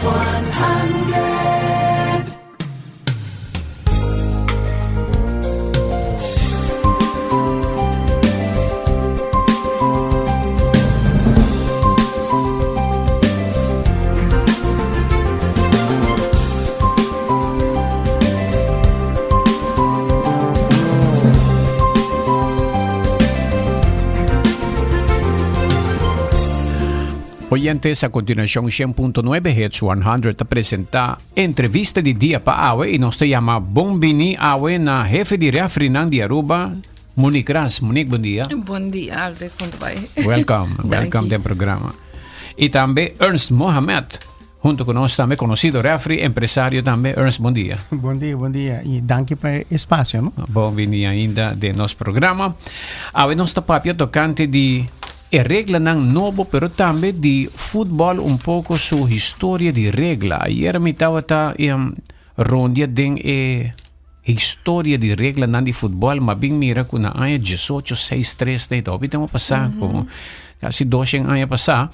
100. Oyentes, a continuación 100.9 Hits 100 te presenta entrevista de dia pa Awe y nos te llama Bombini Awe na jefe de refri ng di Aruba, Monique Ras. Monique, bom dia. Bom dia, Aldrich, quanto vai? Welcome del programa. Y también Ernst Mohamed, junto con nosotros también conocido refri, empresario también. Ernst, bom dia. Bom dia. E danke per espaço, no? Bombini ainda de nos programa. Awe nos tapapia tocante de regla ng novo, pero também de futebol pouco sua história de regla. Ayer me estava rondia den história de regla ng de futebol, mas bem mira que na ano 1863 na ito. Bitang passar com quase 200 anos passar,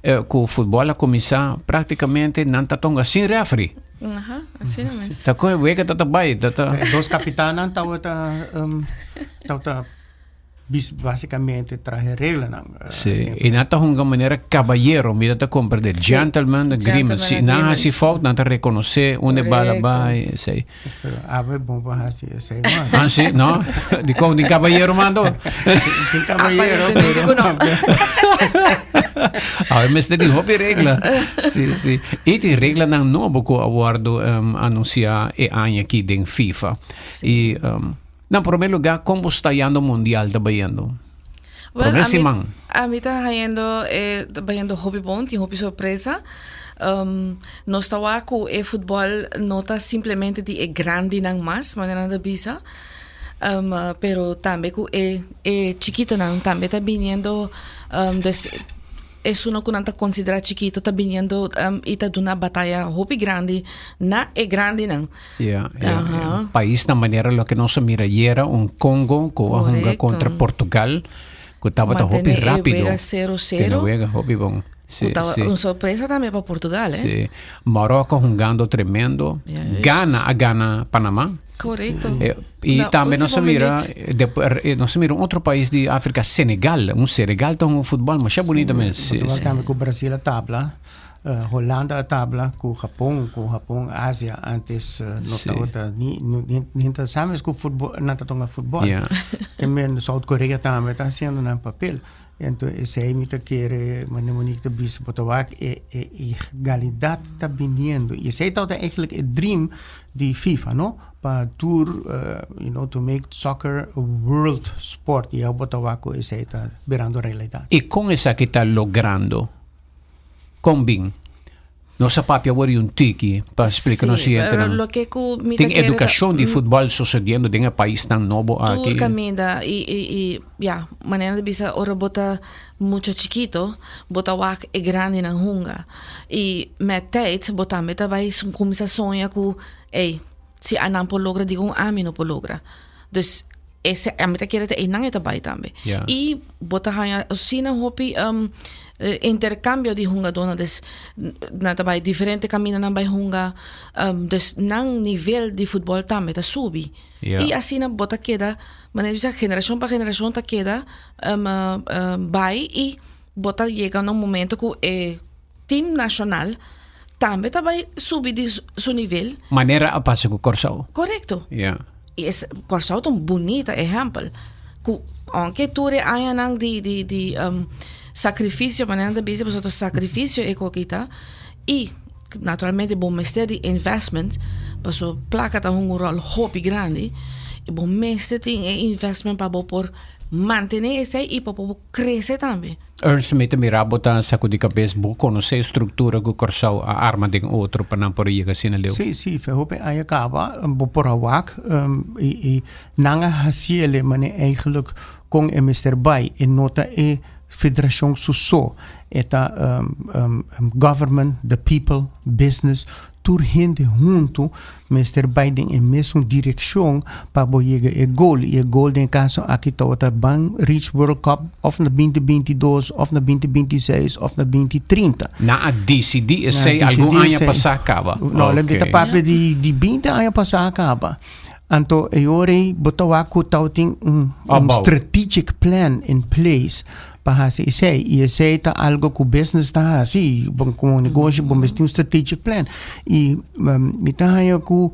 que o futebol a começar praticamente não tá tão assim refri. Assim mesmo. Tá com o que tá bem, tá. Dos capitanan tava basicamente traje regla ng Sim, e nata hunga maneira caballeiro, mira ta compra de gentleman agreement. Si na si fault nata reconhecer onde bala vai, sei. Pero ave bom para sei mais. Ah, sim, no? Di ko di caballeiro mando. Di caballero, Ah, mas de hobby regla. Sì. E di regla ng novo ko awardo anuncia e anha aqui den FIFA. E na primeiro lugar, como está indo o mundial trabalhando? Well, a mim está indo hobby bom, tem hobby surpresa. Nós estamos com o futebol não está simplesmente de grande não mais, maneira da bisa. Pero também com chiquito não, também está vindo es uno que não está considerado chiquito, está vindo e está dando uma batalha hobby grande, não é grande não. País na maneira lo que nós mira era Congo que contra Portugal, que estava hobby rápido. 0-0. Hobby bom. Uma surpresa também para Portugal, Sim. Marrocos jogando tremendo. Gana Panamá. Correto. E também nós mira outro país de África, Senegal. Senegal tem futebol, mas é bonito mesmo. Portugal também com o Brasil a tabla. Holanda a tabla com o Japão, Ásia antes não sabemos que o futebol não está tão futebol. Também South Korea também está sendo um papel. Então esse aí me quer Monique de bis botawak igualdade está vindo. E esse aí tá eigenlijk a dream de FIFA, no? Para tour, to make soccer a world sport. E a botawak esse aí tá virando realidade. E com essa que está logrando, combin. Nossa papia wari un tiki para explicar no siguiente. Tem educação de futebol sucedendo em um país tão novo aqui. Caminha e maneira de bisa ora bota muito chiquito, bota wak é grande na hunga. E met tijd bota meta vai começar sonha com se a não logra digo ami no logra. Dus esse a meta querer te não é também também. E bota hanya sina hopi intercambio de hunga dona des na tabay diferente caminho na bay hunga des nang nível de futebol também tá subi e assim na bota queda maneira geração para geração tá queda vai e bota chega num momento que o time nacional também tá vai subir de seu nível maneira a passo com Corsau correto e esse Corsau tão bonita exemplo que aunque tu re nang de sacrifício, maneira de bisa, pessoa sacrifício é coquita e naturalmente bom mestre de investment, pessoa placa tá um rol hobby grande e bom mestre tem investment para por manter esse e para crescer também. Ernst met mira bota saco de cabeça bu conhecer estrutura que Corsau a arma de outro para não por ir assim ali. Sim, verhoop aí acaba por awak e nanga hasiele mane eigenlijk kon Mr. Bay en nota federação suso eta government, the people, business, tur gente junto, Mr. Biden em mesma direção para chegar a gol. E o gol em caso aqui está bang reach World Cup of na 2022, of na 2026, of na 2030. Na a DCD sei algum ano passar acaba. Não, lembra da parte de 20 anos passar acaba. Então, eu botawa ko tem strategic plan in place para se sei tá algo que o business tá assim, como negócio, bom, mas tem strategic plan e me tá aí com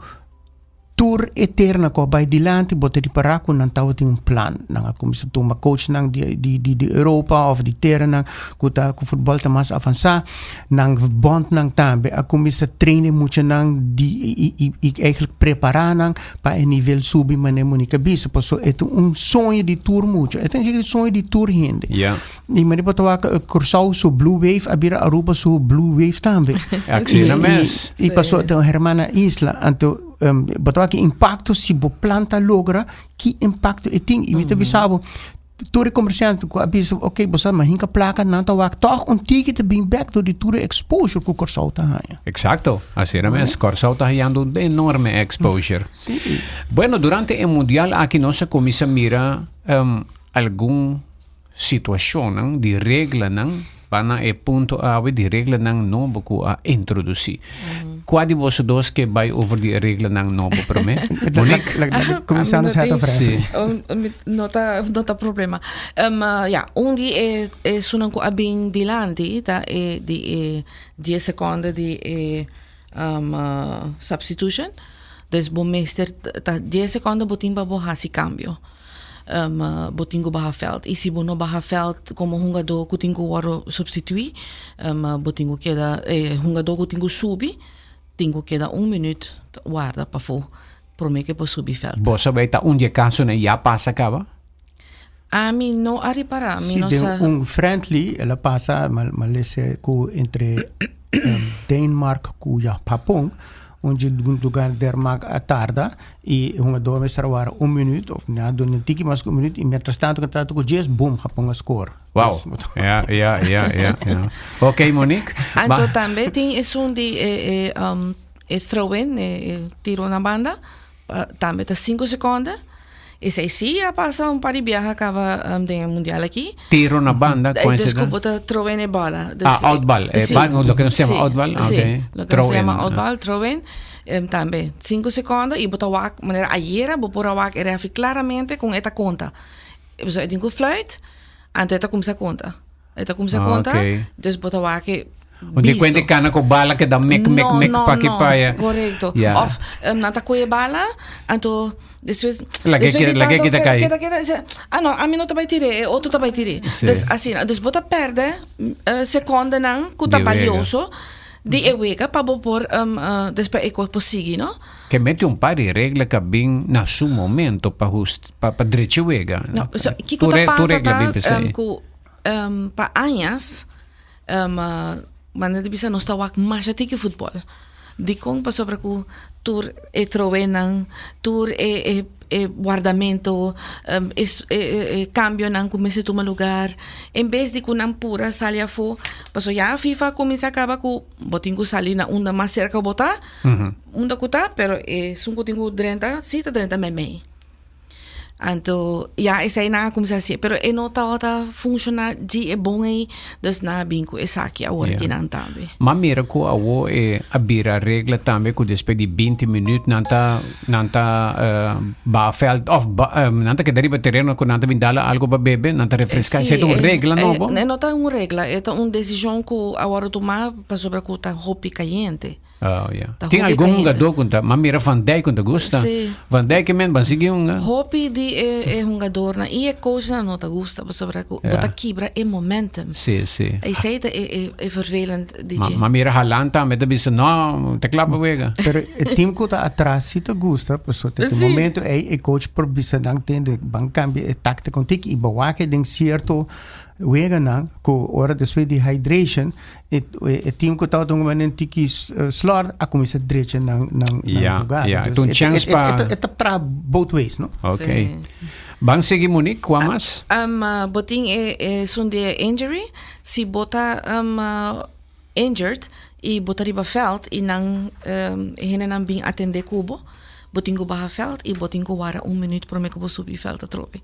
tour eterna ko by dilante botar para ko nang tao ting plan nang ako misa tuma coach nang di Europa of di terra nang kuta ku football ta mas avança nang bond nang tambe ako misa trainen mucho nang di eigenlijk preparar nang pa a nível subi mané monica bisa posso é sonho de tour mucho é um sonho de tour gente e mani botawa cursau so blue wave abira Aruba so blue wave tambe axina mes e passou da hermana isla anto botawa que impacto se bo planta logra que impacto e tem e me bisabo tour comerciante ko abiso okay bosa mahinka placa nanta wak toch ticket bem back to the tour exposure ko Corsau ta haya. Exacto, así era mes Corsau ta hayando un enorme exposure. Sí. Bueno, durante el mundial aquí no se comienza a mirar algún situación de regla para e punto ave di regla nang novo ko a introduci. Quadi vos dos que vai over di regla nang novo per me? Começamos a Sì. Nota problema. Ungi e sunan ko abing dilanti ta di 10 secondi di substitution. Dus bommeester ta 10 secondi botimba bo hasi cambio. Botingo baha veld. E se bono baha veld, como hungador kutingo waro substituir, botingo queda hungador kutingo subi, tingo queda 1 minuto guarda para fo prome que posso subir veld. Bossa vai ta dia caso ne ya passa acaba? A mim não a reparar, a mim não sa. Friendly, ela passa malese ku entre Denmark ku Japão. Onde um lugar der mag a tarda e um ador vai estar 1 minuto ou nada não tiki mais 1 minuto e mientras tanto cantato com jazz boom Japão a score. Wow. Yeah. Okay, Monique. Então também tem esse de throw in tiro na banda também tá 5 segundos. E se sim, passa par de viaje acaba de mundial aqui. Tiro na banda, desculpa, throw in bola. Outball. Lo que nos chama outball. Sí, lo que nos chama outball, throw in. Também 5 segundos e botar wak, maneira ayer, vou pôr wak era claramente com esta conta. Eu tenho flight, então esta começa a conta. Esta começa a conta, então botar wak. Onde quando cana com bala que dá mek para que paia. Correto. Of nata coe bala, então depois lagi kita cai. Não, a mim não vai tirar, outro vai tirar. Assim, depois bota perde segunda não, que tá valioso. De ewega para pôr depois é coisa possível, não? Que mete par de regras que bem na seu momento para direito ewega. Não, que coisa passa para anos, mas bisa não está wak mais até que futebol. De como passou para que tour é trovenang, tour é guardamento, cambio nang começa a tomar lugar. Em vez de que não pura salia fo, passou já a FIFA começa a acabar com botinho salir na onda mais cerca botar, onda cuta, pero sum botinho 30 meme. Então, essa aí não começa assim, pero não tá funciona de bom aí, das na binco essa aqui a hora que não também. Mas mira que a abrir a regra também que depois de 20 minutos não tá bafeld of não tá que deriva terreno que não tá vindala algo para beber, não tá refrescar, é uma regra novo? Não tá uma regra, é uma decisão que a hora tomar para sobre que tá roupa caliente. Tem algum jogador que tá, mas mira Van Dijk que gosta. Van Dijk men ban seguir roupa de jogador na e coach não tá gosta sobre que bota quebra é momentum. Sim. E sei é vervelend DJ. Mas mira Haaland também tá bisa não, tá claro wega. Pero o time que tá atrás se te gosta, pessoa tem momento é coach por bisa não tem de ban cambio é tática contigo e boa que tem certo wega nang ko ora después de hydration et team ko taw tong manen tiki slot a começa direito nang jogada. Então chance para et pra both ways, no? Okay. Bang sige Monique, kwamas? Boting sunde injury, si bota injured e bota riba veld e nang hinenang bing atende kubo. Boting ko baha veld e boting ko wara 1 minuut pro me ko subi veld tropi.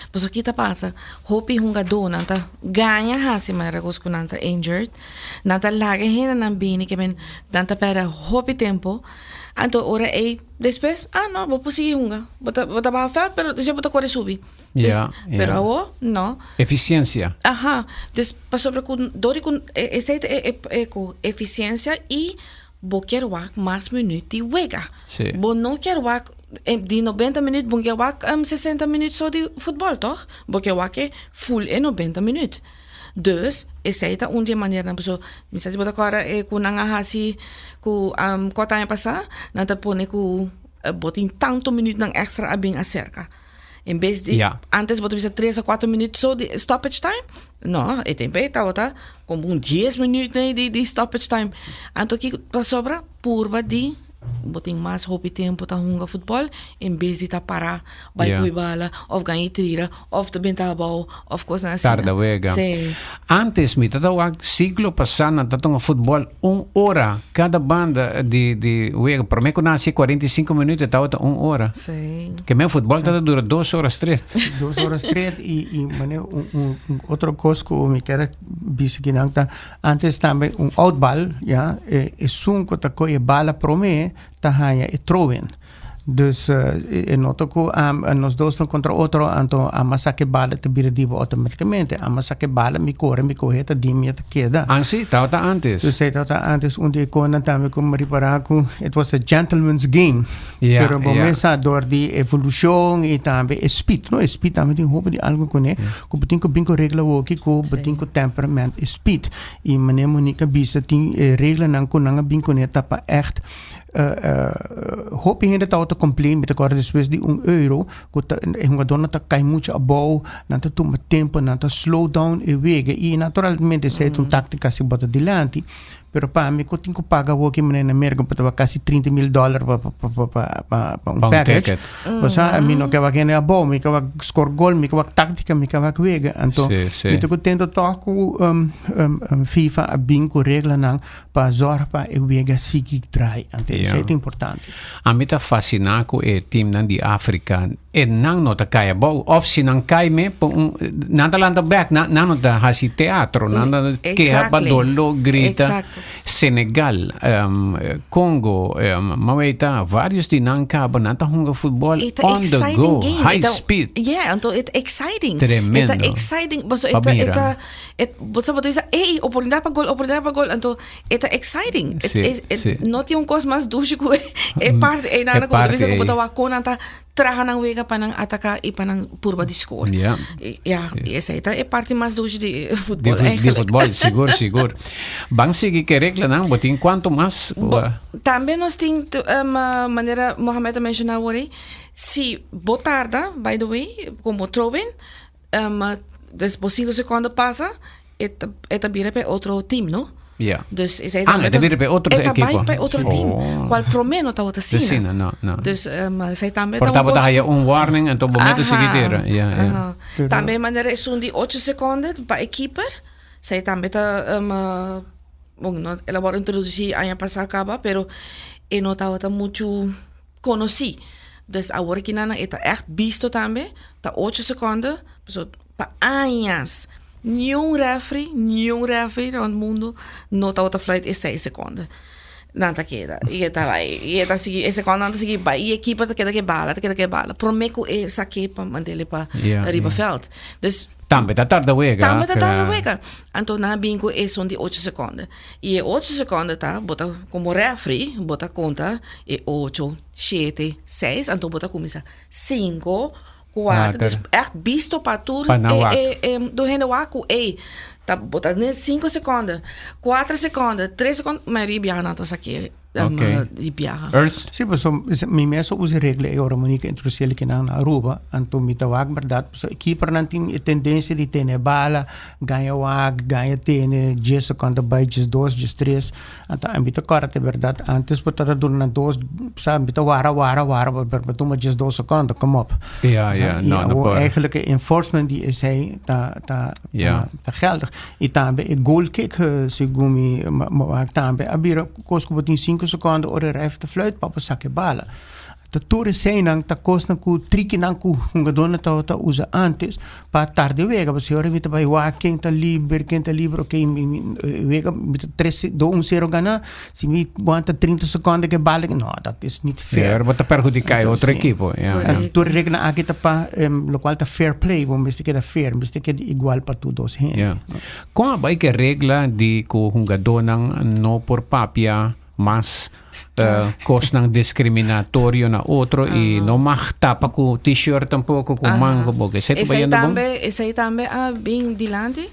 Pues o kita pasa, hopi hunga do nanta ganha hasi mara kos ko nanta injured, nanta lage hinenang bing que men nanta pera hopi tempo. Anto ora después, no, vou posigi hunga. Bota baha veld, pero já bota corre subi. Pero awo, no. Eficiência. Aha. Dus pas sobre kun dori kun ko eficiência e bo quero wak mais minutos de wega. Sí. Bo não quero wak de 90 minutos, bo quero wak 60 minutos só de futebol, toch? Bo quero wak full 90 minutos. Dus, essa onde maneira pessoa, me sabe botar agora com nanga hasi com quanto ano passar, nada pone com botin tanto minuto nang extra abing acerca. Em vez de antes botar 3 a 4 minutos só de stoppage time, não, é tempo tá como 10 minutos de stoppage time. Anto aqui para sobra purba de boting mais hopi tempo ta hunga futebol em vez de ta parar vai bala of ganhar trira of te bentabau of coisa assim. Tarda wega. Antes me tatawa siglo passado na tatong futebol 1 hora cada banda de wega para mim nasce 45 minutos tava 1 hora. Sim. Que meu futebol dura 2 horas straight. 2 horas straight e mane outro coisa que me quero dizer que não tá antes também outball sunco ta ko e bala pro me tahaya e throw-in. Dus noto ko nos dois estão contra outro, então a massa que bala te biradivo automaticamente. A massa que bala me corre ta dimia te queda. Ansi, tauta antes. Dus tauta antes onde ko na também como riparaku, it was a gentleman's game. Pero começa door die evolução e também speed, no speed também tem roupa de algo com né. Ko betin ko binko regla woki ko betin ko temperament speed. E mane monica bisa tem regla nang ko nanga binko né tapa echt hopi hindi tao to complain met agora después de €1 kota hunga dona ta kai mucho abau nanta tu tempo nanta slow down e wege e naturalmente se tu tática se bota dilante pero pa mi ko tinko paga wo que na America para quase $30,000 para package você a mim não que vai ganhar abau mi que vai score goal mi que vai tática mi que vai wege então mi to tento toco FIFA a binko regla nang pa zorpa e wege sigi try ante isso é importante. A mim tá fascinado é team nan di África e nang nota kaya bau of sinang kai me nanda landa back nang nota hasi teatro nanda que abadolo grita Senegal Congo maweta vários di nang kaba nanta hunga futebol on the go game. High speed então it's exciting tremendo exciting basta basta dizer oportunidade para gol então it's exciting not yung cos mas dushiko e parte e nana ko bisa ko bota ko nanta traha nang wega panang ataka e panang purba de score. Essa é parte mais doce de futebol. De futebol, seguro. Bang sige que regla nang botin quanto mais também nós tem uma maneira Mohamed mencionou hoje se botarda by the way como throw-in depois 5 segundos passa eta bira pe outro time, no? Dus is hij dan met weer outro equipo. Bij outro team. Qual promeno ta outra sina. No. Dus sai também portava daí warning en to momento seguinte. Também maneira é die 8 segundos para equiper. Sai também ta ela vai introduzir a passar acaba, pero eu não tava muito conheci. Dus agora que nana eta echt visto também, ta 8 segundos, so pa anos. Nenhum referee no mundo não está outra flight é 6 segundos. Não está queda. E está seguir esse quando não está seguir ba e equipa está queda que bala. Prometo é saque para manter para riba veld. Dus também tá tarda wega. Então na bingo é só de 8 segundos. E 8 segundos tá bota como referee bota conta é 8, 7, 6, então bota começa 5 4, dus echt visto para tudo do rende waku tá botando 5 segundos 4 segundos 3 segundos mas ribiana tá aqui di biyahe. Earth? Sì, so mi messo usa regle e ora monica introduzione che na Aruba, anto mi tawag verdad, so keeper nantin tendenza di tene bala, ganha wag, ganha tene, 10 secondi by, 10 2, 10 3, anta ambita corte verdad, antes potata durna 2, sa ambita wara, per tuma 10 2 secondi, kom op. Ja, no, eigenlijk enforcement die is hij ta geldig. E tambe e goal kick segumi ma tambe abira cosco botin 5 secondi ora ref te fluit papa saque bala. De tour zijn nang ta cosna ku triki nang ku hungadona ta usa antes pa tarde wega ba senhora vita vai walking ta liber okay wega mit 3-2-0 gana si mi aguanta 30 secondi che bala no dat is niet fair. Wat te perjudicar outro equipo. En tour regna aqui ta pa lo qual ta fair play bom beste que da fair beste que igual pa tu dos hen. Yeah. Kung ba que regla di ku hungadonang no por papia mas cos ng discriminatorio na otro y no magtapa ko t-shirt tampoco con mango porque ese tambe bem dilante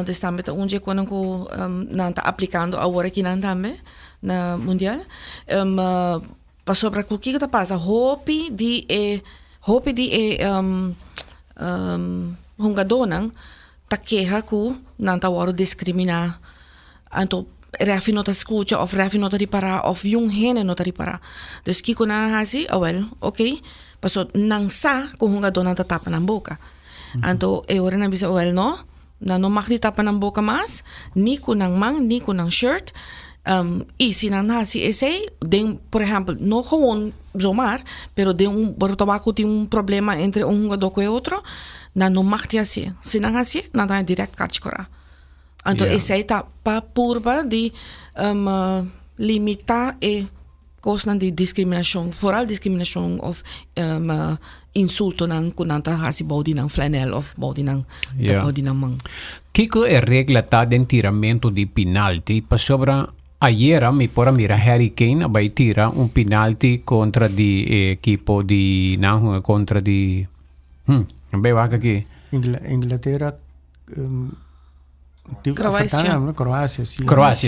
dus tambe ta unje kono ko nanta aplicando agora aqui nan tambe na mundial pa sobra ko kika ta pasa hopi di hungadonang takeha ko nanta waro discrimina anto refi nota escucha of refi nota ripara of yung hene nota ripara. Dus kiko na hasi, okay. Paso nang sa kung hunga doon ang tatapa ng boka. Anto, ora na bisa, no mag di tapa ng boka mas, ni ko ng mang, ni ko ng shirt, easy nang hasi essay, den, por ejemplo, no gewoon zomaar, pero de tabako tem problema entre hunga doko e otro, na no mag di hasi. Sinang hasi, na tayo direct catch kora. Anto essay ta pa purba di limita e cosnan di discriminação, vooral discriminação of insulto ng kunanta hasi body ng flanel of body ng body ng mang. Kiko e regla ta den tiramento di penalti pa sobra ayer mi pora mira Harry Kane abay tira un penalti contra di equipo di contra di abay waka ki Inglaterra Croácia,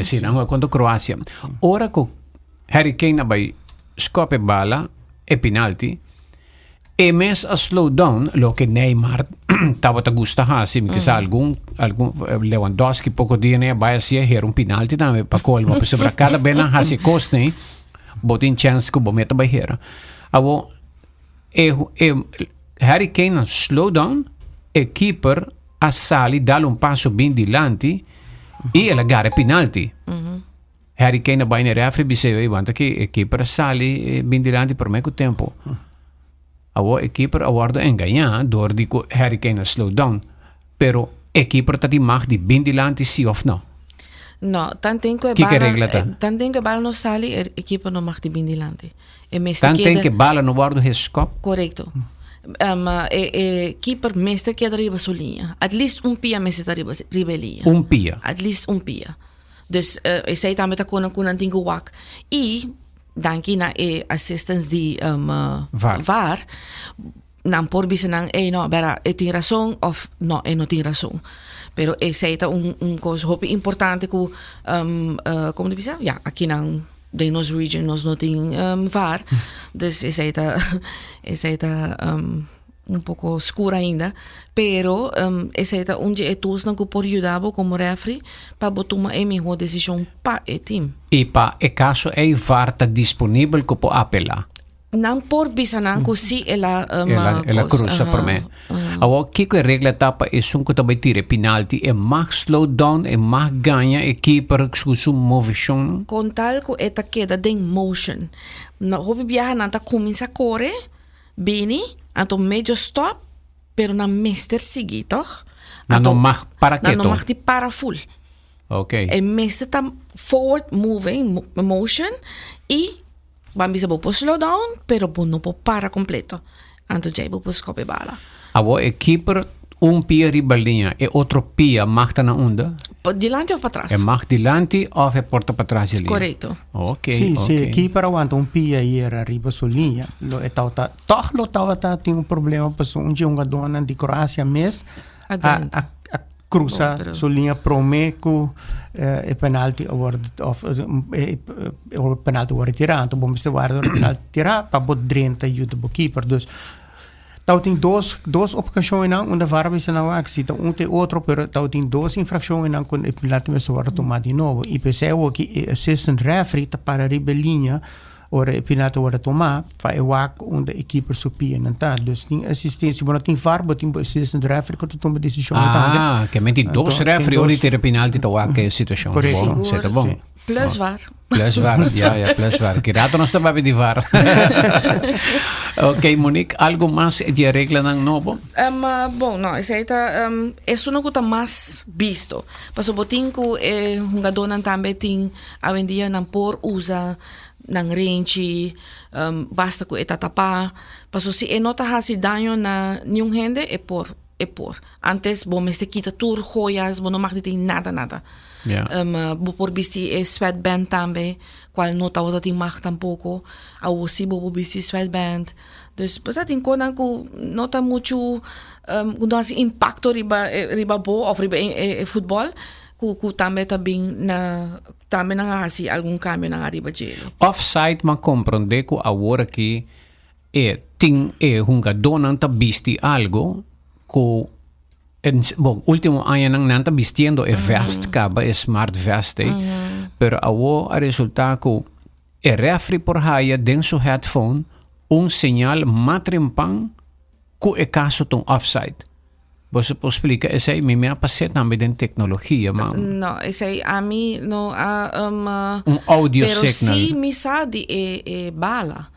sì, no? Quando Croácia. Ora con Harry Kane abay scope bala e penalti e mes a slow down lo che Neymar tava ta gusta hasi mi sa algun Lewandowski poco dire vai sia era un penalti da pa colmo per sopra cada bena hasi costne botin chance ko bometa by hera avo Harry Kane slow down e keeper a Sali dà un passo ben dilanti e la gara penalti. Harry Kane vai nel referee diceva guarda che keeper Sali ben dilanti per me con tempo. Avo e keeper awardo engagna door di Harry Kane slow down. Pero e keeper tati mag di ben dilanti sì of no. No, tanto che bala no Sali e keeper no mag di ben dilanti. E tanto che bala no guardo his scop. Correcto. Keeper meeste keer arriba su linha. At least un pia meeste arriba linha. Un pia. At least un pia. Dus sei também tá com um tingo wak. E danki na assistance di VAR. Nan por bisa nang no bera tem razão of no não tem razão. Pero sei tá coisa hope importante que como de bisa? Ja, aqui nang de nos region nos não tem VAR. Dus essa está pouco escura ainda, pero essa está onde é tudo não que pode ajudar como referee para botar uma melhor decisão para o time. E para o caso é VAR tá disponível que pode apelar. Não por bisa não que se ela cruza por me. Agora que a regra tá para é que também tira penalti e mag slow down e mag ganha e keeper com motion. Com tal que eta queda de motion. Na hobby viaja nanta começa a correr, bene, anto medio stop, pero na meester sigi toch? Não mag para quieto. Não mag para full. Okay. E meester tá forward moving motion e Bambi può slow down, pero non può para completo. Anto già può scopi bala. Avo e keeper un pia ribalinha e outro pia magta na onda? Dilante o para trás? E mag dilante of e porta para trás ali? Corretto. Ok. Sì, se keeper aguanta un pia ieri arriba sulla linea, lo tava tem un problema per un giocatore di Croácia mes a cruza pero- su linha promeco e penalti o penalti wordt tirato, bom se guarda o penalti tira para bot 30 ajuda o keeper. Dus tau tem duas ocasiões não onde VAR bisa na aksi, tau tem outro pero tau tem duas infrações não quando o penalti me se guarda tomar de novo. E pensei que assistant referee tá para ribelinha ora o penalti wordt tomar para o onde a keeper supia não tá. Dus tem assistência, bom tem VAR, bot tem assistant referee que toma decisão Ah, que menti dos Então, referi tem ori dois- tira penalti tawag kay situação. Correto. Bom, Seguro. tá bom. Sim. Plus VAR. Plus VAR, plus VAR. Kirato não estava de VAR. Ok, Monique, algo mais de regla ng novo? Bom, não, esse aí tá, isso não está mais visto. Mas o botinco é jogador não também tem a vendia não por usa não range, basta que eta tapar. Mas se é nota hasi daño na nenhum gente é por. Antes, bom, mas te quita tur joias, bom, não mag dit nada. Yeah. Por bici sweatband também, qual não tá outra mag tampouco. A si bobo bici sweatband. Dus basta tem coisa que não tá muito não assim impacto riba bo of riba futebol, que também tá bem na também não há assim algum cambio na riba gelo. Offside ma comprende ko agora que ting jogador não tá visti algo ko bom, último ano nang nanta vistiendo vest kaba smart vest pero awo a resulta ko refri por haya den su headphone señal matrimpang ko caso tong offside. Você pode explicar essa aí, me passei também de tecnologia, mas Não, esse aí a mim não há audio pero signal. si mi sa di bala.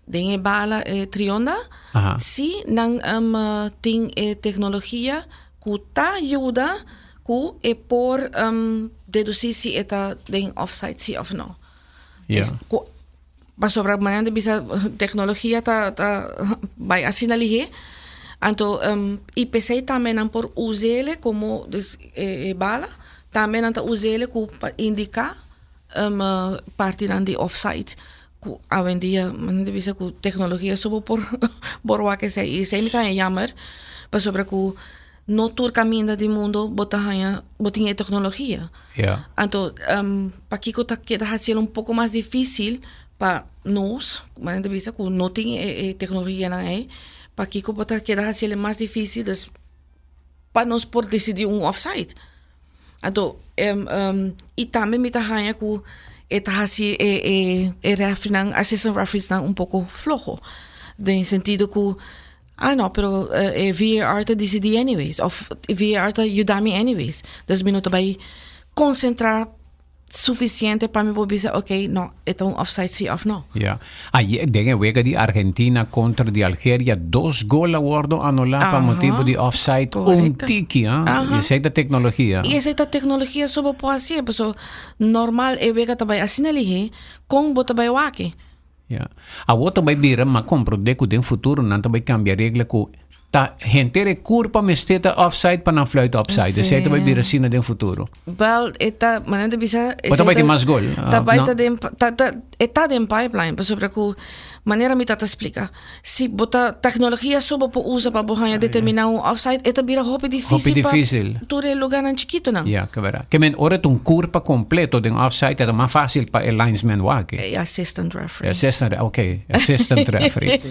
Den bala trionda. Aha. Si nang ting tecnologia ku ta ajuda ku por deduzir si eta den offside si of no. Yeah. Mas sobre maneira bisa tecnologia ta vai assim ali. Anto IPC também não por usele como bala, também não usele ku indicar parte de offside. A vendia, maneira bisa ku tecnologia sobre por o que sei. E sei me tá jammer, mas sobre ku no tur caminho do mundo botinha tecnologia. Yeah. Então, para que queda ser pouco mais difícil para nós, maneira bisa ku não tem tecnologia na para que queda ser mais difícil para nós por decidir offside. Então, e também me tá ku assim referee nang assistant referees nang pouco flojo, no sentido que no, pero VAR te decidi anyways, of VAR te ajuda me anyways. Dus minuto vai concentrar suficiente para me poder dizer, ok, no, é offside sim of no. Ja. Ayer dengue wega di Argentina contra di Algeria 2 gols awardado anulado por motivo de offside Correcto. tiki, e essa é da tecnologia. E essa tecnologia sobre pode ser, pessoal normal é wega também assim ali, com bota vai wake. Ja. A outra vai vir, mas compro de que no futuro não vai cambiar regra que ta gente recurpa mesteta offside para não fluita offside. Essa vai vir assim no futuro. Wel, eta maneira bisa Bota vai ter mais gol. Tá vai não? tá den pipeline, para sobre que maneira me tá explica. Se bota tecnologia sobre para usa para borrar determinar offside, eta bira hope difícil. Hope difícil. Para lugar nan chiquito não. Ja, que verá. Que men ora um curva completo de offside é mais fácil para o linesman wake. Assistant referee. Assistant, ok. Assistant referee.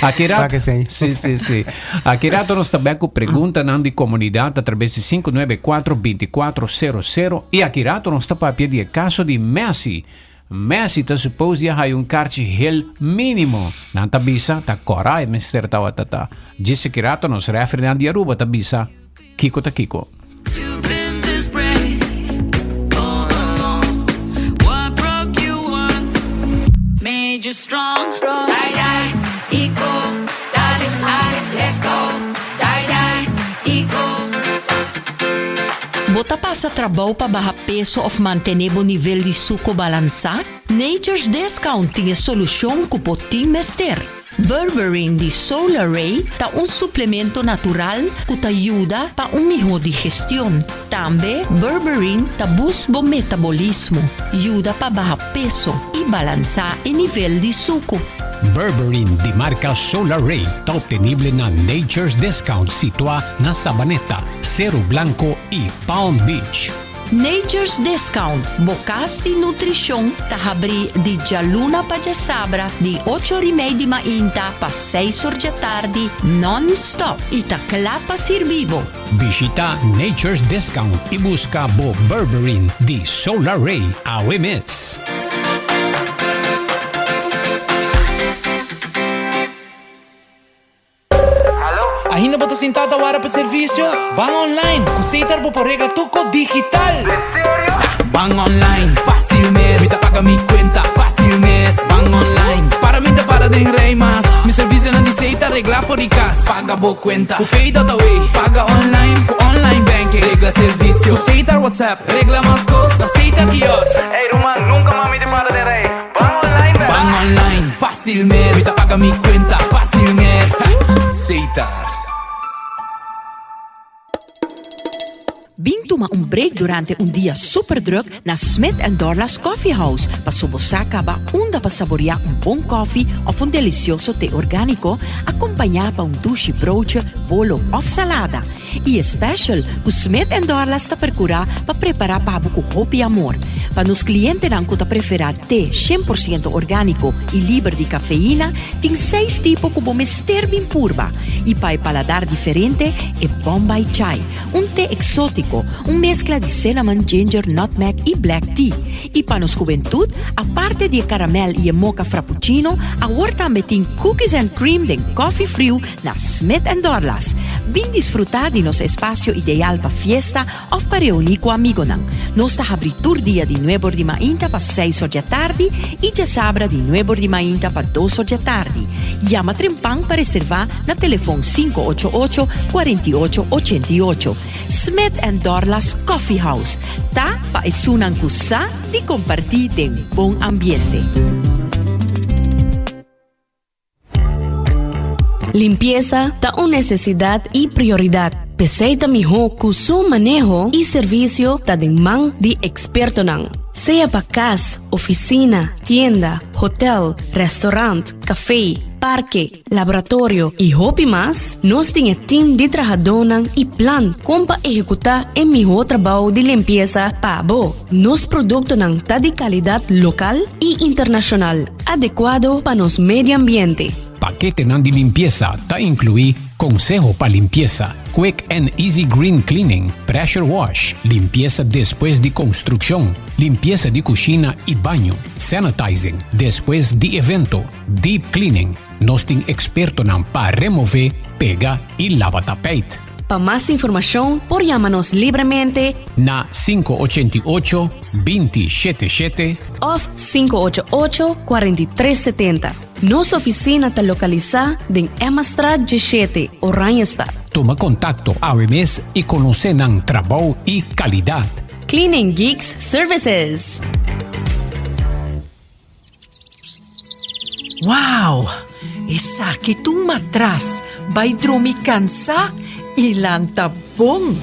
Aqui Tá que sei. sim. Aqui rato nós também com pergunta na de comunidade através de 594-2400 e aqui rato nós está para de caso de Messi. Messi ta suppose ya hay karchi hel mínimo. Nanta bisa ta korai mister tawatata. Jisi kirato nos referee na di Aruba ta bisa. Kiko ta Kiko. You've been this brave all along. What broke you once made you strong. Die, die, eco, dale, let's go. Die, die, eco. Bota pa sa trabaho pa baha peso of mantener o nível de suco balança? Nature's Discount tinha solução que pode mester. Berberine de Solar Ray ta suplemento natural que te ajuda para melhor digestão. Também Berberine ta boost o metabolismo, ajuda para baixar peso e balançar o nível de suco. Berberine di marca Solar Ray ta obtenible na Nature's Discount sitwa na Sabaneta, Cerro Blanco e Palm Beach. Nature's Discount, bukas di nutrisyon, tahabri di Jaluna pa Sabra, di 8:30 di mainta pa 6 tardi, non-stop, itakla pa sirvivo. Visita Nature's Discount e busca Bo Berberine di Solar Ray, AWMS. Ahina ba ta sintada wara pa servisyo? Bang online, kusitar po por regla tuko digital. ¿En serio? Bang online, fácil mes. Mita paga mi cuenta, fácil mes. Bang online, para minta para den rey más. Mi servicio na diseita regla forikas. Paga bo cuenta, ku pay data way. Paga online, ku online banking. Regla servicio, kusitar WhatsApp. Regla más costa, seita kiosk. Hey Roman, nunca mami te para den rey. Bang online, ¿verdad? Bang online, fácil mes. Mita paga mi cuenta, fácil mes. Seitar. Toma un break durante un día super druk na Smith & Dorla's Coffee House. Pasubosaka ba unda pa saborear un buon coffee of un delicioso té orgánico accompagnato pa un douche broodje, bolo of salada. E special, ku Smith & Dorla's ta percura pa preparar pa buku hopi amor. Pa nos clientes nang ku ta prefera té 100% orgánico e libre di cafeína, ting 6 tipo ku bomester bin purba. E pa paladar diferente e Bombay Chai, un té exótico, un mezcla di cinnamon, ginger, nutmeg e black tea. E para nos juventud, aparte de caramel e mocha frappuccino, agora também tem cookies and cream de coffee frio na Smith & Dorla's. Vim disfrutar de nosso espaço ideal para fiesta ou para reunir com amigo nan. Nós está abrindo dia de 9 de mainta para 6 da tarde e de sábado de 9 de mainta para 2 da tarde. Llama Trempang para reservar na telefone 588-4888. Smith & Dorla's Coffee House. Ta pa isunang kusa di compartir de un buen ambiente. Limpieza ta una necesidad y prioridad. Peseita mijo ku su manejo y servicio ta man di experto nang. Sea pa casa, oficina, tienda, hotel, restaurant, café, parque, laboratorio y hobby más, nos tiene team de trabajadoran y plan como ejecutar el mejor trabajo de limpieza para vos. Nos productos nan ta de calidad local y internacional, adecuado para nos medio ambiente. Paquete nan de limpieza ta incluí consejo para limpieza, quick and easy green cleaning, pressure wash, limpieza después de construcción, limpieza de cocina y baño, sanitizing después de evento, deep cleaning. Nos ten experto nan para remover, pega y lava tapete. Para más información, por llámanos libremente na 588-277 o 588-4370. Nossa oficina está localizada em Emastra 17, Oranjestad. Toma contacto AWMS e conoce ng trabaho e calidad. Cleaning Geeks Services. Wow! Esa que tu matras, vai dormir cansa e lantabong.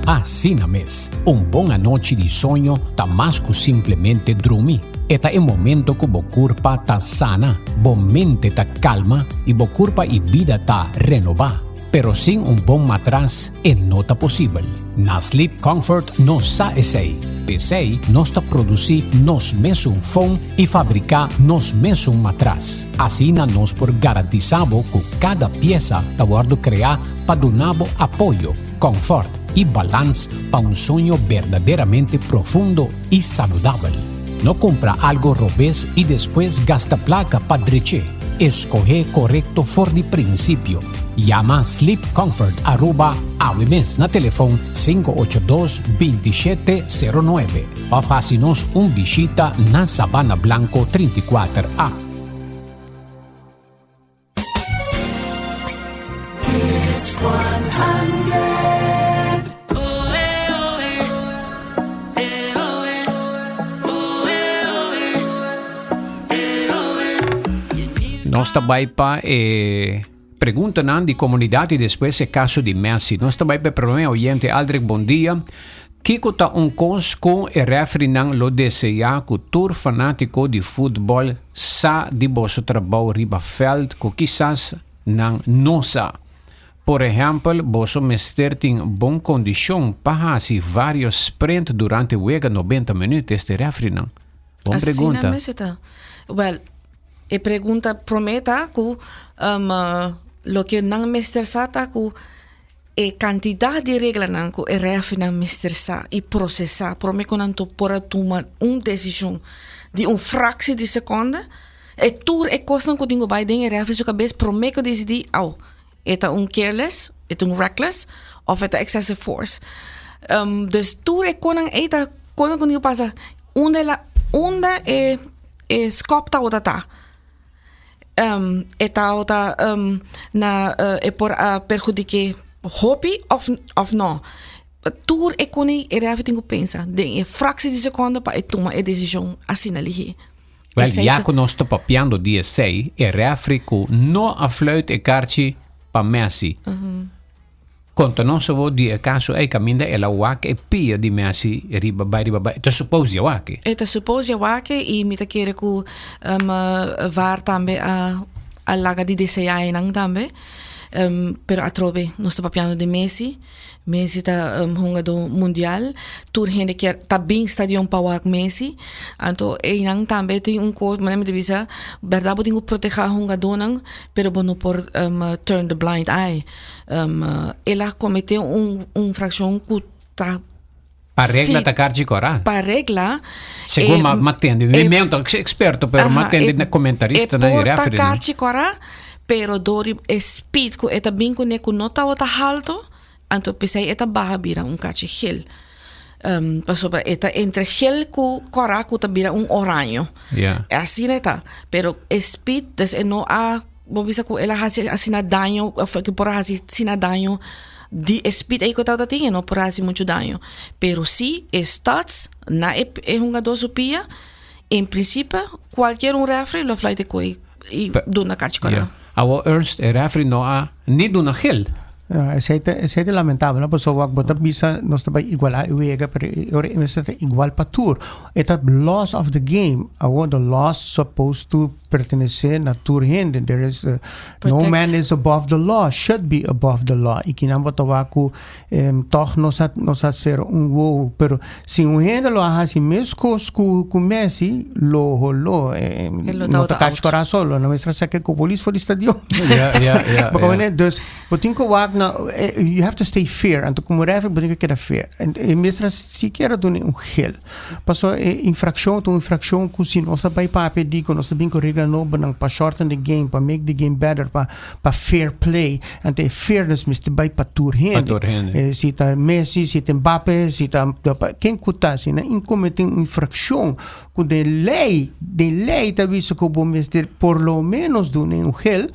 Assim na mes, boa noite de sonho tá mais que simplesmente dormir. Eta é momento que o corpo tá sana, a mente tá calma e o corpo e vida tá renovar. Pero sem bom matras, não tá possível. Na Sleep Comfort nos sa essay. Pensei, nós tá produzir nos mesmo fone e fabricar nos mesmo matras. Assim nós por garantizamos que cada peça tá guardo criar para donar apoio, confort e balance para sonho verdadeiramente profundo e saudável. No compra algo robês e depois gasta placa para dreche. Escoge correcto for de princípio. Llama Sleep Comfort @AWMS na telefone 582-2709. Pa facinos visita na Sabana Blanco 34A. It's 100. Nós também pa perguntam de comunidade e depois é caso de Messi. Nós também para o meu oyente Aldrich, bom dia. Kiko ta un cons com e referi nang lo deseja ku tur fanático de futebol sa di boso trabalho riba veld ku quizás nang nosa. Por exemplo, boso mester tem bom condição para fazer vários sprint durante o jogo 90 minutos. Este referi nang. Bom pergunta. Well, e pergunta prometa que lo que nang mester sata que e quantidade de regras nang que e referi nang mester sa e processar promete que não pode tomar decisão de fractie de segunda e tour e coisa que dingo vai den e referi sua cabeça promete que decidir eta careless, eta reckless of eta excessive force. Dus tour e konang eta konang kun pasa onda e skopta otata. Eta ota na e por perjudique hobby of no. Tour e koni e reavi tingu pensa de e fractie de seconda pa e toma e decisão assim ali. Wel, ja kon ons te papiando die sei e reafri ku no a fluit e karchi pa Messi. Conta non so di caso e caminda e la wak e pia di Messi riba bai. Te suppose ya wak. E te suppose ya wak e mi te kere ku var tambe a laga di DCI nang tambe. Pero a trove non sto papiando di Messi. Messi ta hunga do mundial. Tur hende que ta bem stadion pa wak Messi. Anto e nang tambe te coach manem de visa verdade bodingo proteger hunga donang, pero bono por turn the blind eye. Ela cometeu infração que ta pa regla ta carci cora. Pa regla. Segundo matende, non esperto per matende comentarista na referee. referee. Pa carci cora, pero dori speed ku eta binko ne ku nota wata halto. Anto pesai eta baha bira carci gel. Pasoba eta entre gel ku cora ku ta bira oranho. Yeah. Assim eta, pero speed des no a bobisa ku ela hasi asina daño, que por hasi sina daño di speed aí que tá tinha no por hasi muito daño. Pero si stats na e jogador supia, em princípio qualquer referee lo flight e do na carta cora. Our Ernst referee no a ni do na gel. Es lamentable, ¿no? Pues wak bota bisa no está igual a uega, pero ahora es igual para tour. Eta laws of the game, the laws supposed to pertenecer na tour hand. There is no man is above the law, should be above the law. Y quien ambos tabaco toch no sa ser wow, pero si un hand lo hace si mescos ku Messi lo no ta catch cora solo, no mestra sa que ko police for the stadium. Ja. Dus botinko wak you have to stay fair and to como refer botinko que era fair. En mestra sequer do um gel. Passou infração ku si no sta bai pape di ko no sta binko regla no banang pa shorten the game, pa make the game better, pa fair play. And the fairness miste bai pa tour hand. Si ta Messi, si ta Mbappe, si ta quem kuta si na incometem infração ku de lei ta visto ko bo miste por lo menos do um gel.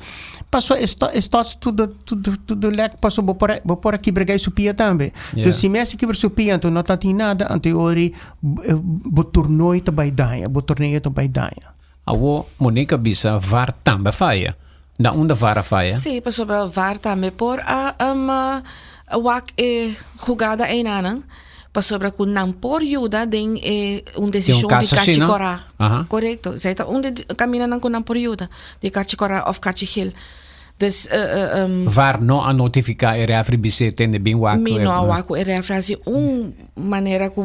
Passou starts to the leg passou por aqui bregai supia também. Dus si Messi que supia então não tá nada ante ori bo torneio ta bai daia, Awo Monica bisa var também faia. Da onde var faia? Sim, passou para var também por wak jogada einanang. Passou para kun não por ajuda den decisão de cachicora. Correto. Zij ta onde camina nang kun não por ajuda de cachicora of cachigil. Dus var no a notificar referee bise tende bem wak. Mi no wak referee maneira que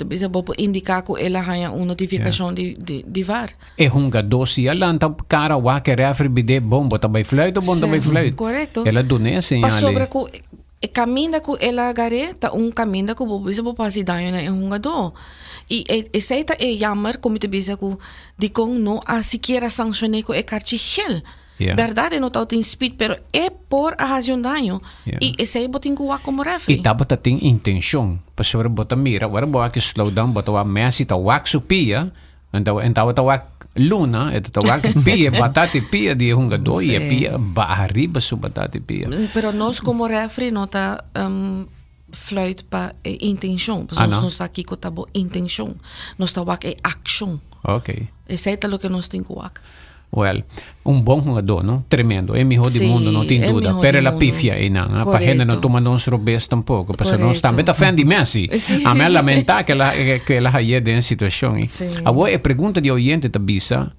bisa indicar que ela ganha notificação de var. E hunga dosi alanta cara wak referee bide bom bota by fluit. Correto. Ela done assim ali. Sobre que e caminho que ela gareta caminho que bisa pasi daño na hunga do. E seita jammer como te bisa que de com no a siquiera sancionei que cartigel. Verdade não tá tem speed, pero é por a razão daño. E esse aí botin kuwa como referee. E tá bota tem intenção. Pastor bota mira, agora boa que slow down, bota wa Messi tá wak supia, então tá wak Luna, tá wak pia, batati pia de hunga do e pia ba arriba su batati pia. Pero nós como referee não tá fluit pa intenção, porque nós tá aqui com tá bo intenção. Nós tá wak action. Okay. Esse aí tá lo que nós tem kuwa. Well, um bom jogador, não? Tremendo. É melhor do Sim, mundo, não tem é dúvida. melhor Pero do la mundo. pifia aí, não. Para Correto. gente não tomando uns robês tampouco. Porque nós Correto. também tá fan de Messi. Sim, A sim, mim sim. lamentar que ela aí de situação. Sim. Agora, a pergunta de oyente da bisa,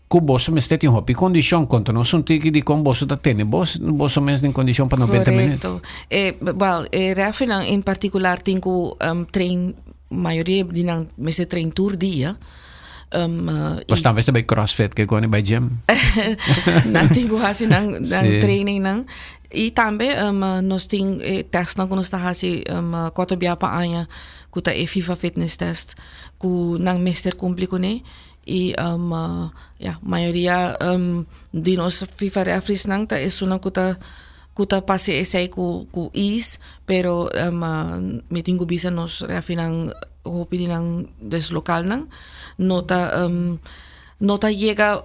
que você me está em hobby condição contra nós um tique de como você está tendo. Você mesmo em condição para 90 minutos. Correto. Refi em particular tenho trein, maioria de nang mese trein tour dia. Você talvez também crossfit que quando vai gym. Nang tenho hasi nang Sim. training nang. E também nós tem test nang nós tá hasi quatro dia pa anya kuta FIFA fitness test ku nang meser cumpli ne. E maioria de nós FIFA referees nang ta es una kuta pase esse ku is, pero me tenho bisa nos refi nang hopi nang deslocal nang nota llega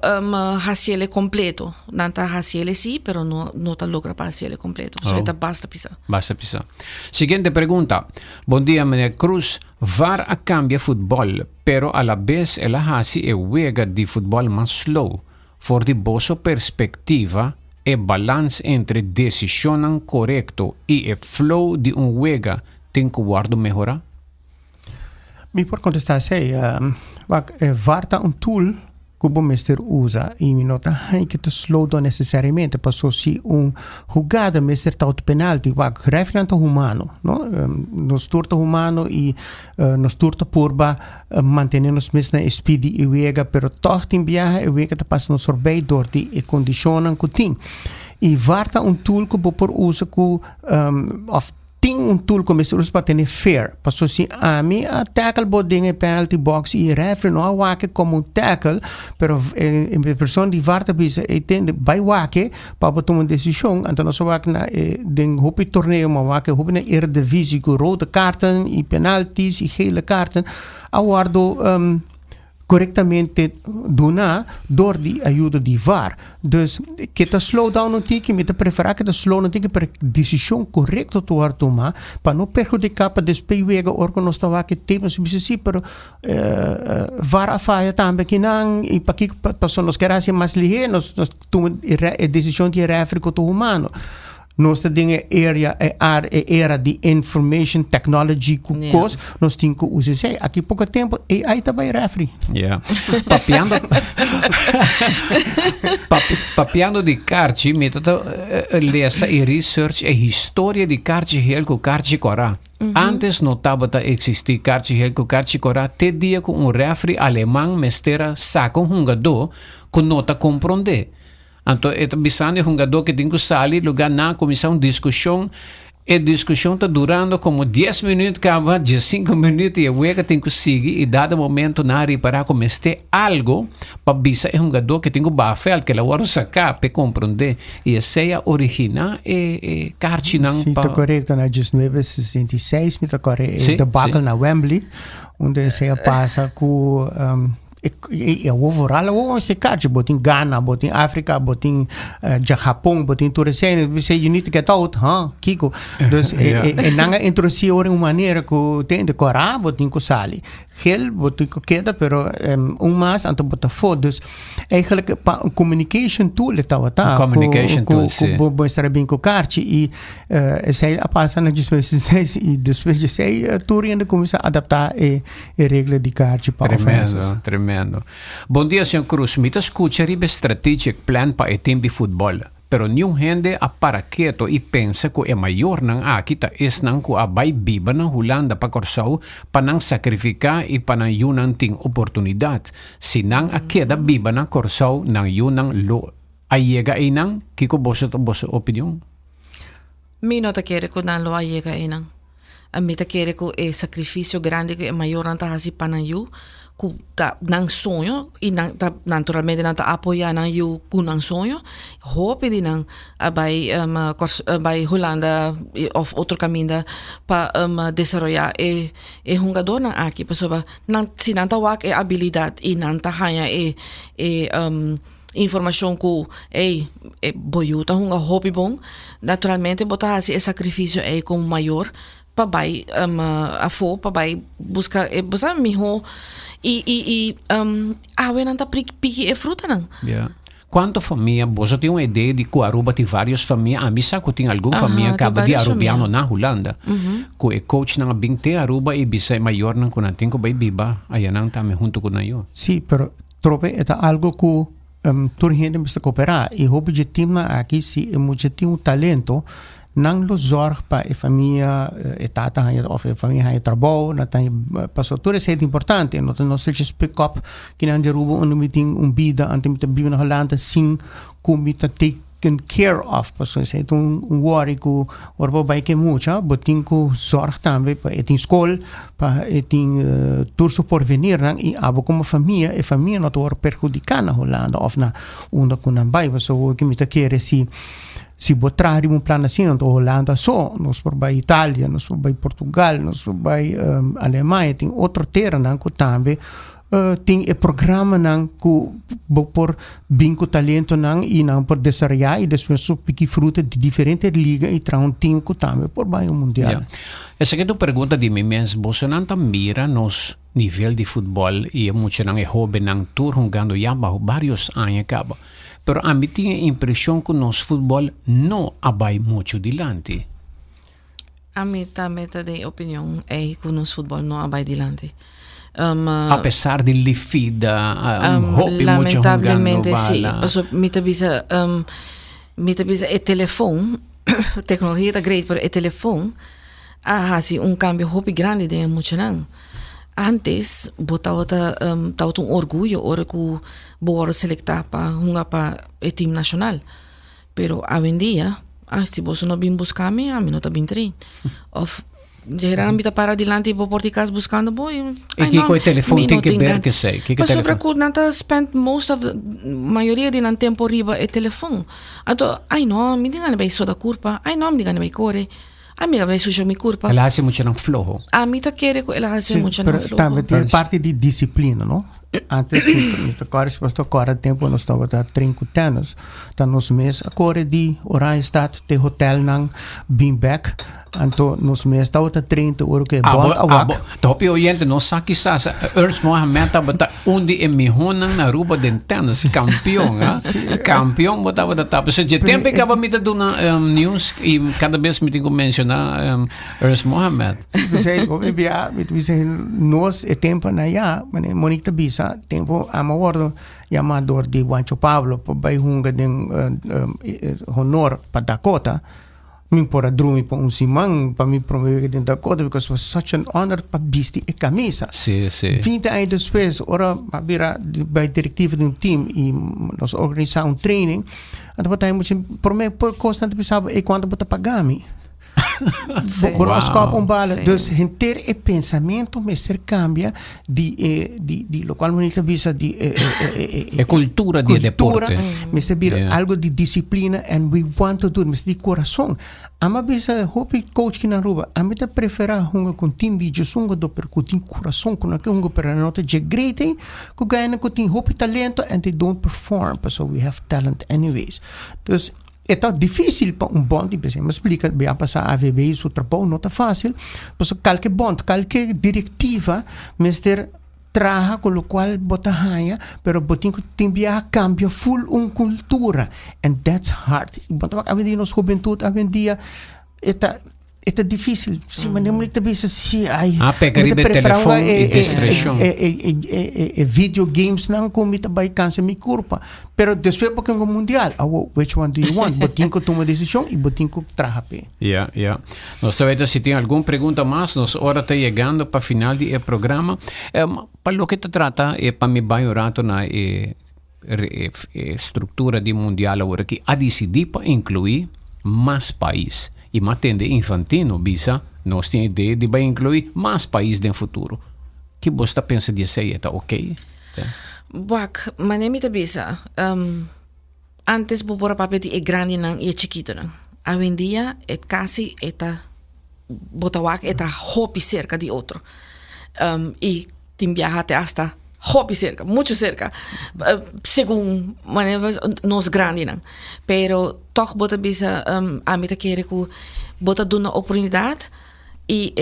hacia el completo. Nanta hacia el sí, pero no ta logra para hacia el completo. So esta basta pisa. Basta pisar. Siguiente pregunta. Bom dia, meneer Cruz. VAR a cambia futebol, pero a la vez ela hasi e juega de futebol mais slow. For de bosso perspectiva, e balance entre decisão correto e flow de juega tem que guardo melhorar? Me por contestar assim, VAR tá tool que o mestre usa e me nota que te slow down necessariamente passou se jogada mestre tá o penalti, referente humano, não? Nos turta humano e nos turta purba manter-nos mesmo na speed e vega, pero toch tem viaje e vega tá passa nos sorbei dorti e condicionam que tem. E VAR tá tool que o por usa que tem tool que mestre usa para ter fair. Passou se a mim a tackle boding e penalty box e referee não awake como tackle, pero em pessoa de VAR bisa entende vai wake para tomar decisão, então nós wake na den hopi torneio maar wake hopi na Eredivisie com rode kaarten e penalties e gele kaarten awardo corretamente dona door die ajuda de VAR. Dus que te slow down um tique, me te preferar que te slow um tique para decisão correta tu ar tomar, para não perjudicar para despeiwega órgãos estava que temos se pero VAR a faia também que não e para que passou nos querer ser mais ligeiro, nós toma decisão de referir com o humano. Nossa dinge era de information technology kukos, nós temos que usar. Aqui pouco tempo AI também refere. Yeah. Papiando de karte, me tota lesa e research e história de karte heel com karte cora. Antes notava ta existir karte heel com karte cora, te dia com refere alemão mestera saco jogador com nota compreender. Então, é bisando um jogador que tem que sair, lugar na comissão discussão, e a discussão está durando como 10 minutos, acaba de 5 minutos, e a uega tem que seguir, e dado momento, na reparar como este algo, para bisar um jogador que tem que bafel, que ela vai sacar, para compreender, e essa é a original, e carte não... Sim, está correto, na 1966, está correto, debacle na Wembley, onde se passa com... e overal se karte botin Ghana, botin África, botin Japão, botin tudo isso, você you need to get out, Kiko. Dus nanga introduzir uma maneira que tem de corar, botin que sali. Heel botin que queda, pero mais anto botar fotos. Eigenlijk communication tool estava tá. Communication tool, sim. Bom estar bem com karte e sei a passa na 2016 e depois de sei tudo ainda começa a adaptar e regra de karte para ofensas. Tremendo. Bom dia, Sr. Cruz. Me escuta ribe strategic plan para o time de futebol. Pero nenhum gente a para quieto e pensa que é maior nang akita es nang ku abay biba ng Holanda pa korsaw pa nang sacrificar e pa nang yunang ting oportunidad. Sinang akeda biba ng korsaw nang yunang lo. Ayega inang kiko boso opinion. Mi no te quiere que nan lo ayega inang. A mi te quiere que el sacrificio grande que é maior nang tahasi pa nang yu. Nang sonho e naturalmente nang apoiar nang yu ku nang sonho hope di nang by Holanda of outro caminho para desarrollar e jogador nang aqui pessoa nang se nang tawak e habilidade e nang tahanya informação que boiuta hunga hobby bom naturalmente botar assim esse sacrifício como maior para vai para buscar melhor e awe nanta piki e fruta nang. Yeah. Quanto família, você tem uma ideia de que Aruba tem várias famílias, a mim sabe que tem alguma família que acaba de arubiano na Holanda, que é coach na binte Aruba e bisa maior na kuna tem que vai biba, aí não tá me junto com eu. Sim, pero trope é algo que toda gente precisa cooperar e o objetivo aqui se é muito talento não lo zorg para a família tata of a família hay trabalho na tem passou tudo isso é importante não se speak up que não de Aruba onde me tem vida ante me vive na Holanda sim como me taken care of passou isso é worry que Aruba vai que muito botin que zorg também para tem escola para tem turso por venir e abo como família a família não vai perjudicar na Holanda of na onde que não vai passou que me ta querer se botar um plano assim, na Holanda só, nós vamos para a Itália, nós vamos para Portugal, nós vamos para a Alemanha, tem outro terra que também tem o programa que por bingo talento e não por desarrollar e depois pique fruta de diferentes ligas e traz time que também por bairro mundial. Yeah. Essa que tu pergunta de mim mesmo, você não mira nos nível de futebol e muito não é hobby não tour jogando já vários anos acaba. Pero a mim tinha a impressão que nosso futebol não vai muito adiante. A mim também tem opinião é que o nosso futebol não vai adiante. Apesar de lifida, hobby muito jogando lamentavelmente sim. Me tabisa é telefone, tecnologia é great, pero é telefone assim cambio hobby grande de muito não. Antes, botava orgulho ora que bora selectar para o time nacional. Pero hoje em dia, se você não vem buscar mim, a mim não está bem trein. Of geralmente está para adiante para Portugal buscando boy. E que com o telefone tem que ver que sei. Mas sobre que não está spend most of maioria de tempo riba é telefone. Então, não, me diga vai só da curva, não me diga vai correr. A minha vai sujar minha curva. Ela hace muito não flojo. A mim tá querer que ela hace muito não flojo. Também tem parte de disciplina, não? Antes me agora se você agora tempo nós estava a 30 anos, tá nos mês agora de horário está de hotel não bem back, então nos mês estava a 30 euro que bom awak. Top oyente não sabe que sa Ernst Mohamed bota onde é mihonang na Aruba de tennis campeão, campeão botava da tapa. Se de tempo acaba me dando na news e cada vez me tenho mencionar Ernst Mohamed. Você como via, você nós é tempo na ya, mas Monique bisa tempo amor amador de Juancho Pablo para vai hunga de honor para Dakota. Me por drumi para simang para me promover de Dakota because it was such an honor para vestir a camisa. Sim. 20 anos depois, ora vira by diretiva de time e nós organizar training. Então temos por me por constante pensava e quando bota pagar-me. Wow. Bala, dus inteiro é pensamento, mas cambia de local bonita visa de cultura de deporte. Mas algo de disciplina and we want to do, mas de coração. Ama visa hope coach que na Aruba, a mim te prefera hunga com time de junga do percutir coração com aquele hunga para nota de great, que ganha com tem hope talento and they don't perform, so we have talent anyways. Dus é tão difícil para bom de pessoa. Me explica, bem, passar a AVB, isso trabalho não está fácil, porque qualquer bond, qualquer diretiva, mister traja com o qual bota raia, pero botin que tem via cambia full cultura, and that's hard. Bota a ver nos juventude, a ver dia, é difícil. Se mas não muito bem se ai. Pegar o telefone e distração. Videogames não como tá vai cansa me culpa. Pero depois porque no mundial, which one do you want? Botin que toma decisão e botin que traja pe. Yeah. Nós sabemos se tem alguma pergunta mais, nós hora está chegando para final do programa. Para o que te trata é para me vai orato na estrutura de mundial agora que a decidir para incluir mais países. E matende infantino, bisa, nós temos ideia de vai incluir mais países no futuro. Que você pensa de ser, está ok? Bak, mas nem me bisa. Antes, por papel de grande não e chiquito não. Hoje em dia, é quase botawak hobby cerca de outro. E tem viajado hasta hobby cerca, muito cerca, segundo nós grandes não. Pero toch bota bisa a mim querer que bota dar uma oportunidade e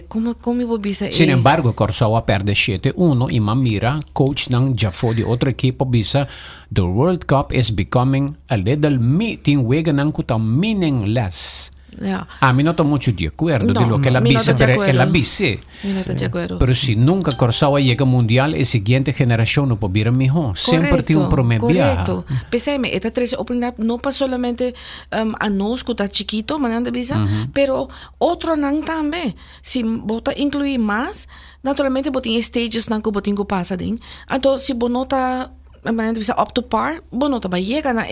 como eu bisa Sin embargo, Corsoa perde 7-1 e Mamira, coach ng Jafo di otro equipo, bisa the World Cup is becoming a little meeting wega ng kuta meaningless. Yeah. Mi noto mucho de acuerdo de lo que la mi bise, noto de pero acuerdo. la bise. Mi noto de acuerdo. Pero si nunca Corsoa llega mundial, la siguiente generación no pudiera mejor. Siempre tiene un promedio. Correcto. Pensame, esta 13 oportunidad no pa solamente a nos que está chiquito, mananda bisa, pero otro nang también. Si bota incluir más, naturalmente botin stages nang ko botin ko pasa din. Ato si bonota mananda bisa up to par, bonota ba llega na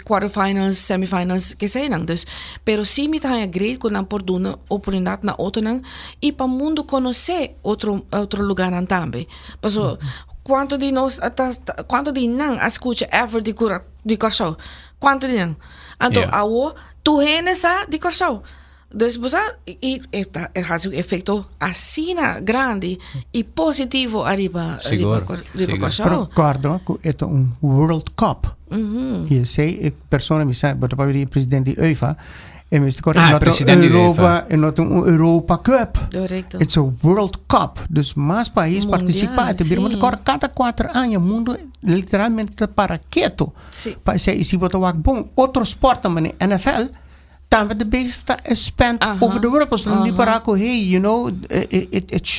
quarterfinals, semifinals, que sei nang. Dus, pero si mi tayo great ko nang por duna oportunidad na otro nang, y pa mundo conocer otro lugar nang tambe. Paso, quanto di nang escucha ever di corso? Quanto di nang? Anto, awo, tu sa di corso. Dus esta has un efecto así grande y positivo arriba corso. Pero guarda, ito un World Cup. E sei persona mi sa, bota pa di presidente di UEFA. E mi sto presidente Europa e not un Europa Cup. Correcto. It's a World Cup. Dus mais países participar. Sim. Mas cada 4 anos o mundo literalmente para quieto. Sim. Para se si bota wak bom outro sport man NFL. Tambe de beste is spent over the world. So niet para hey, you know,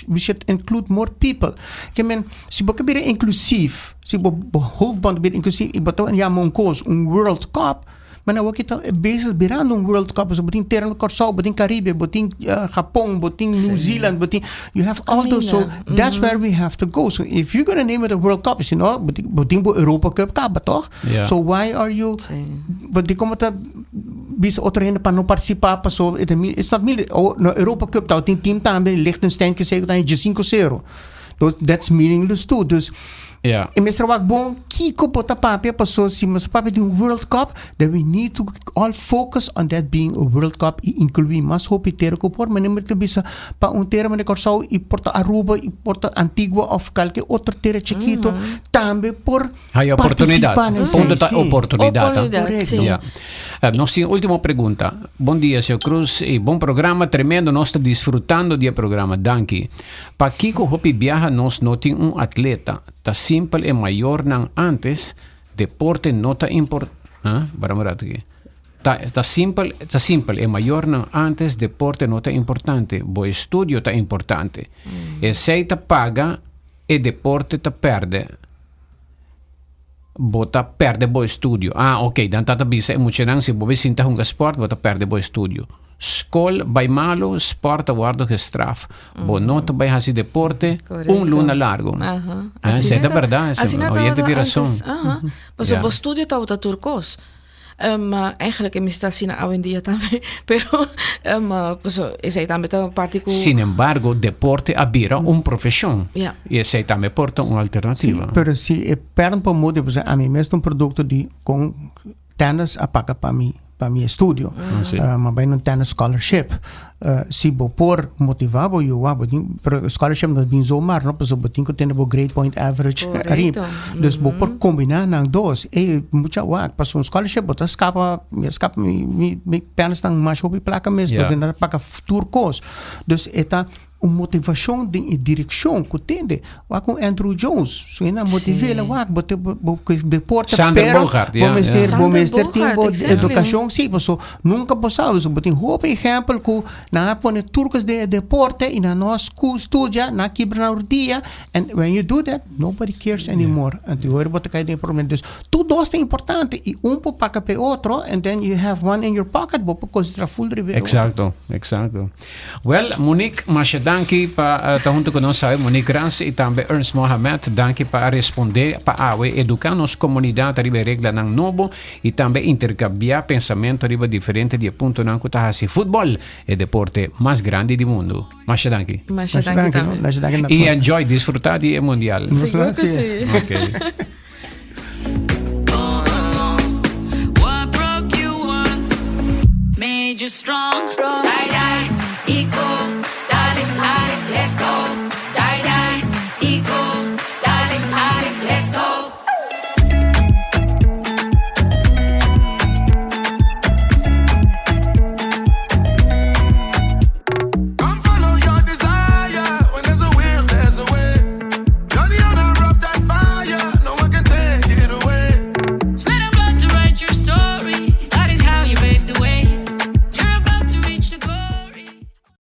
we should include more people. Ik meen, si boka bira inclusief, si bo hoofdband bira inclusief, ibato en jamon koos un World Cup. Maar nou ook het bezig birando un World Cup, so botin terra no Corsau, botin Caribe, botin Japon, botin New Zealand, botin you have all those. So that's where we have to go. So if you're going to name it a World Cup, you know, botin bo Europa Cup kaba toch? Yeah. So why are you but die komen bisa outra renda para não participar, passou, it's not mean, no Europa Cup, tá, tem team também, Liechtenstein, que sei que tá em 5-0. That's meaningless too. Dus, e mestre wak bom, kiko bota papia, passou, se mas papia de World Cup, then we need to all focus on that being a World Cup e incluir mais roupa inteira que por, mas não te bisa para termo de Corsau e porta Aruba e porta Antigua of qualquer outro terra chiquito, também por participar. Oportunidade. Correcto. Nossa última pergunta. Bom dia, Sr. Cruz, e bom programa, tremendo, nós estamos desfrutando do programa, danke. Para Kiko Hopi viaja, nós não tem atleta, tá simple e maior não antes, deporte nota importante. Tá simple e maior não antes, deporte nota importante, bo estudio tá importante. E sei tá paga e deporte tá perde. Bota perde bo studio. Ok, dan tata bisa emocionang si bobe sinta hunga sport, bota perde bo studio. Skol by malo, sport aguardo que straf. Bo nota by hasi deporte, un luna largo. Essa é a verdade, oyente de razão. Mas o studio tá o turcos. Eigenlijk é está assim hoje em dia também, pero esse aí também tá parte com. Sin embargo, deporte abira profissão. E esse aí também porta uma alternativa. Sim, pero se perde para muda, a mim mesmo produto de com tennis a paga para mim studio, mas bem não tennis scholarship. Se bo por motivar bo eu pero scholarship não bem zomaar, não, porque botin que tem bo grade point average arim. Dus bo por combinar nang dos, mucha wak, para scholarship bota escapa mi pernas nang mais hobby placa mesmo, de para turcos. Dus eta motivação de direção que tem com Andrew Jones, so ina motivela wak bote deporte Sander Bogart, bom mestre tempo educação, sim, so nunca passava, so botin hope exemplo que na pone turcos de deporte e na nós school studia na quebra na dia, and when you do that nobody cares anymore. And you hear bote cai de problema. Dus tudo é importante e pouco para pe outro, and then you have one in your pocket bo considerar full review. Exacto. Well, Monique danke para estar junto conosco, Monique Ras e também Ernst Mohamed, danke para responder, para educar nossa comunidade arriba regla ng novo e também intercambiar pensamento arriba diferente de ponto ng kutahasi futebol e deporte mais grande do mundo. Mas danke. E enjoy, disfrutar do mundial. Seguro que sim. Okay. What broke you once made you strong. Ay, ay, Iko, dale, let's go.